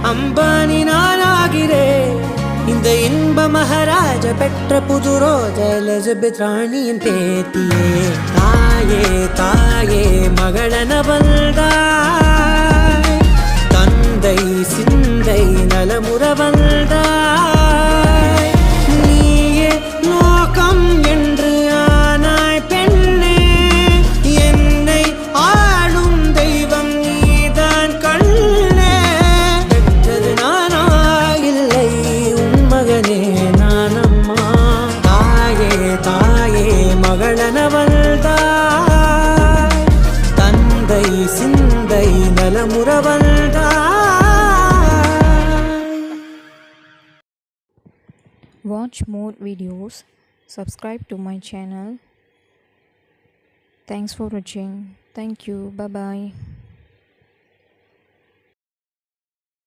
அம்பானி நானாகிறேன். இந்த இன்ப மகாராஜ பெற்ற புது ரோஜ எலிசபெத் ராணியின் பேத்தியே. தாயே தாயே மகளன வந்தாய், தந்தை சிந்தை நலமுற வந்தாய். நீயே லோகம் என்று ஆனாய் பெண்ணே, என்னை ஆளும் தெய்வம் நீதான் கண்ணே. பெற்றது நானா இல்லை உன் மகனே நானம்மா. தாயே தாயே மகளன வந்தாய், தந்தை சிந்தை நலமுற வந்தாய். Watch more videos. Subscribe to my channel. Thanks for watching. Thank you. Bye bye.